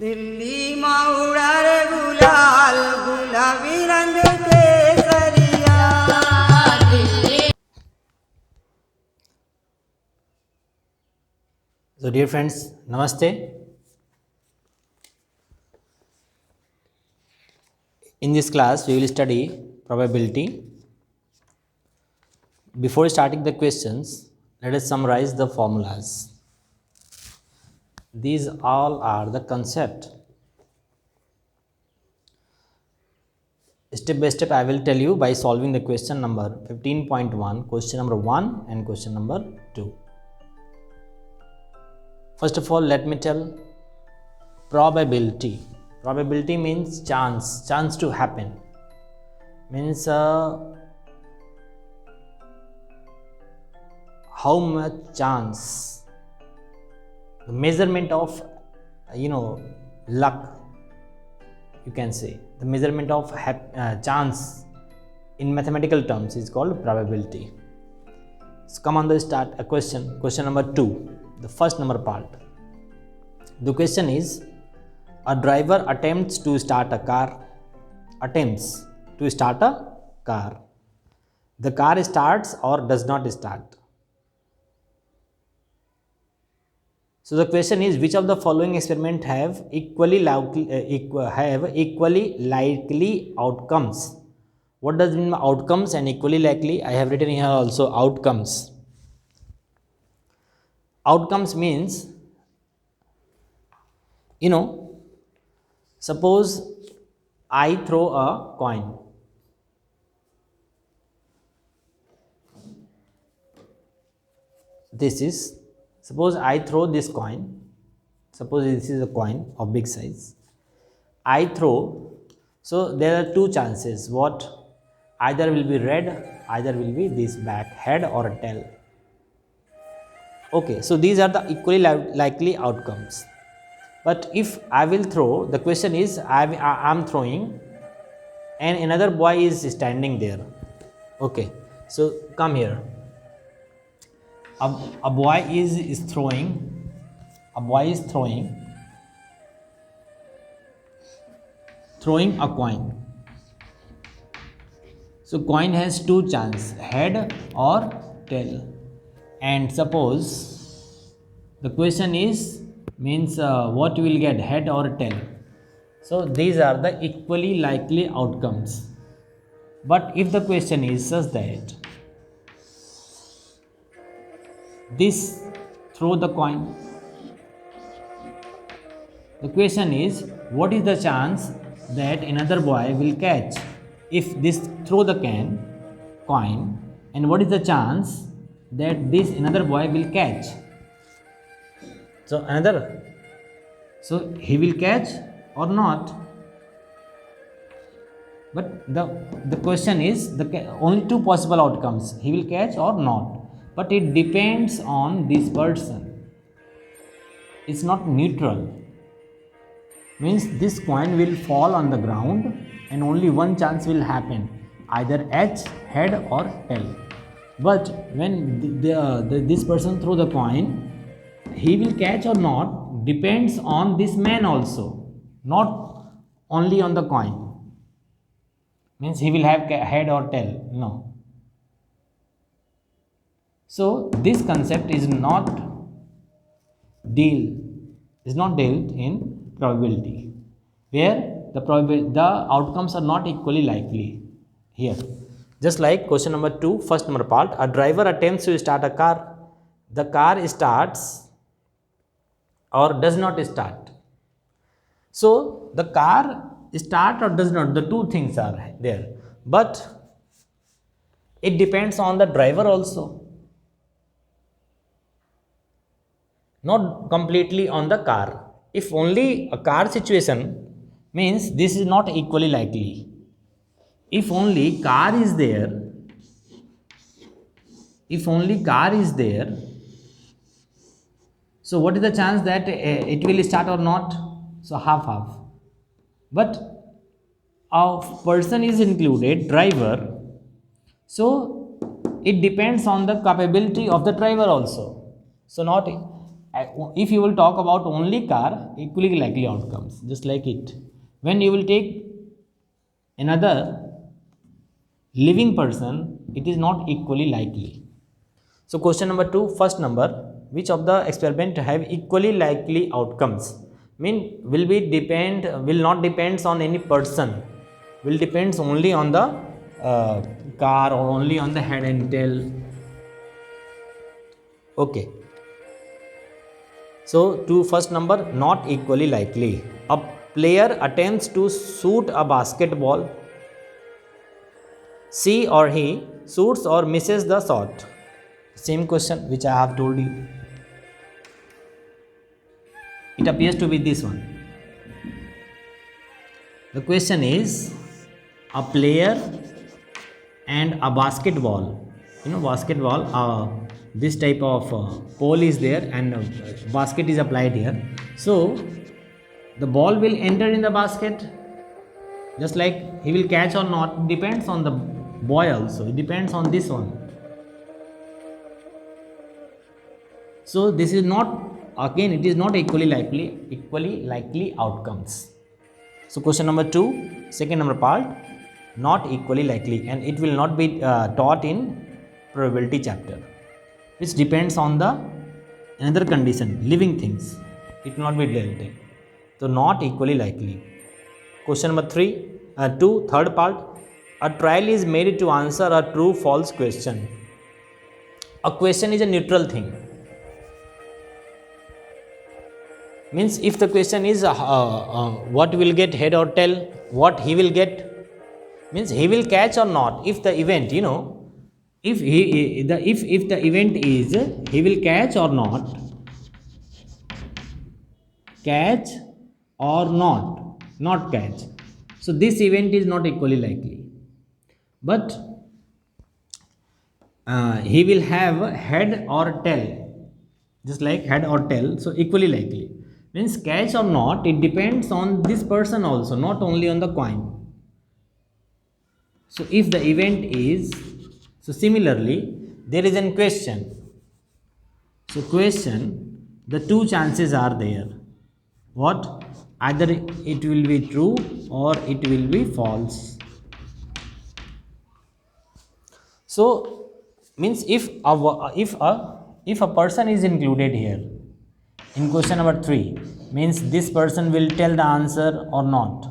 दिल्लीમાં ઉડારે ગુલાલ ગુલાબી રંગ કેસરિયા. So dear friends, namaste. In this class we will study probability. Before starting the questions, let us summarize the formulas. These all are the concept. Step by step I will tell you by solving the question number 15.1, question number 1 and question number 2. First of all, let me tell probability. Probability means chance to happen. Means how much chance, the measurement of luck, you can say. The measurement of chance in mathematical terms is called probability. So come on, the start a question number 2, the first number part. The question is, a driver attempts to start a car. The car starts or does not start. So the question is, which of the following experiment have equally likely outcomes? What does it mean by outcomes and equally likely? I have written here also outcomes. Outcomes means, suppose I throw a coin. Suppose I throw this coin. Suppose this is a coin of big size. I throw. So there are two chances. What? Either will be red, either will be this back, head or tail. Okay, so these are the equally likely outcomes. But if I will throw, the question is, I'm throwing and another boy is standing there. Okay, so come here. A boy is throwing a coin. So coin has two chances, head or tail. And suppose the question is means what you will get, head or tail. So these are the equally likely outcomes. But if the question is such that this throw the coin, the question is, what is the chance that another boy will catch if this throw the coin, and what is the chance that this another boy will catch? So he will catch or not? But the question is, only two possible outcomes, he will catch or not. But it depends on this person. It's not neutral. Means this coin will fall on the ground and only one chance will happen, either head or tail. But when this person throw the coin, he will catch or not depends on this man also, not only on the coin. Means he will have head or tail, no. So this concept is not dealt in probability, where the outcomes are not equally likely here. Just like question number 2, first number part, a driver attempts to start a car. The car starts or does not start. So the car start or does not, the two things are there, but it depends on the driver also, not completely on the car. If only a car situation, means this is not equally likely. If only car is there, so what is the chance that it will start or not? So half. But a person is included, driver, so it depends on the capability of the driver also. So not if you will talk about only car, equally likely outcomes, just like it. When you will take another living person, it is not equally likely. So question number 2, first number, which of the experiment have equally likely outcomes? Mean will not depends on any person, will depends only on the car or only on the head and tail. Okay, so to first number, not equally likely. A player attempts to shoot a basketball. She or he shoots or misses the shot. Same question which I have told you. It appears to be this one. The question is, a player and a basketball. Basketball, this type of pole is there and basket is applied here. So the ball will enter in the basket, just like he will catch or not, depends on the boy also, it depends on this one. So this is not, again it is not equally likely outcomes. So question number 2, second number part, not equally likely, and it will not be taught in probability chapter, which depends on the another condition, living things, it will not be dealt in. So not equally likely. Question number 2, third part, a trial is made to answer a true false question. A question is a neutral thing. Means if the question is what will get, head or tail, what he will get, means he will catch or not. If the event, if the event is he will catch or not, catch or not catch, so this event is not equally likely. But he will have head or tail, just like head or tail, so equally likely. Means catch or not, it depends on this person also, not only on the coin. So if the event is, so similarly there is a question. So question, the two chances are there. What? Either it will be true or it will be false. So means if a person is included here in question number 3, means this person will tell the answer or not.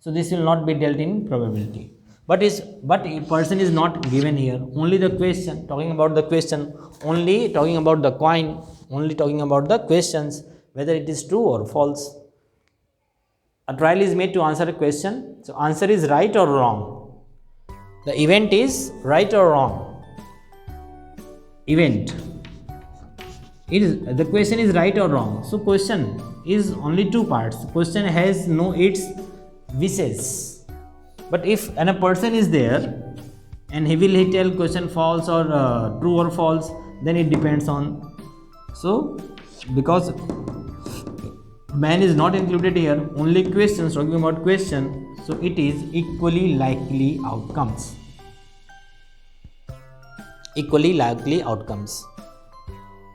So this will not be dealt in probability. But a person is not given here. Only the question, talking about the question, only talking about the coin, only talking about the questions, whether it is true or false. A trial is made to answer a question. So answer is right or wrong. The event is right or wrong. Event. The question is right or wrong. So question is only two parts. Question has its wishes. But if a person is there and he tell question false or true or false, then it depends on. So because man is not included here, only questions, talking about question, so it is equally likely outcomes. Equally likely outcomes.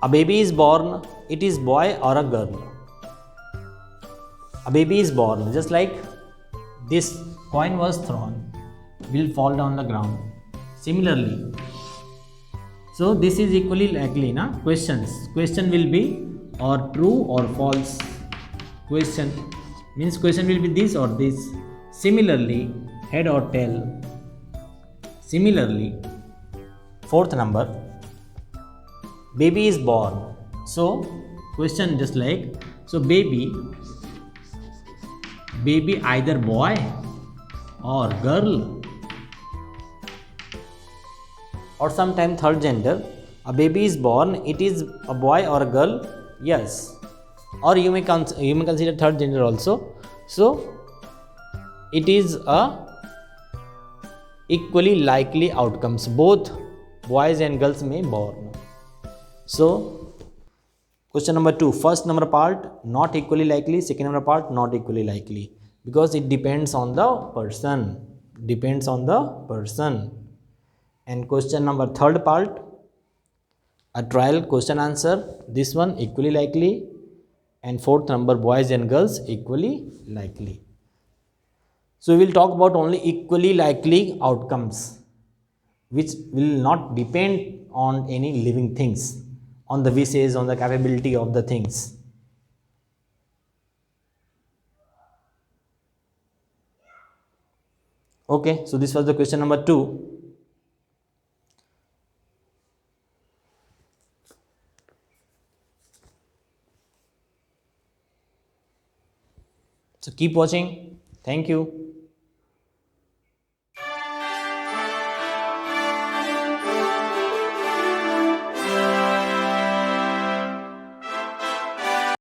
A baby is born, it is boy or a girl. A baby is born, just like this coin was thrown, will fall down the ground. Similarly, so this is equally likely, na? Questions. Question will be or true or false. Question means question will be this or this. Similarly, head or tail. Similarly, fourth number, baby is born. So question just like, so baby either boy or girl, or sometime third gender. A baby is born, it is a boy or a girl, yes, or you may consider third gender also. So it is a equally likely outcomes, both boys and girls may born. So question number 2, first number part not equally likely, second number part not equally likely, because it depends on the person, And question number third part, A trial question answer, this one equally likely, and fourth number boys and girls equally likely. So we will talk about only equally likely outcomes, which will not depend on any living things, on the wishes, on the capability of the things. Okay, so this was the question number 2. So keep watching. Thank you.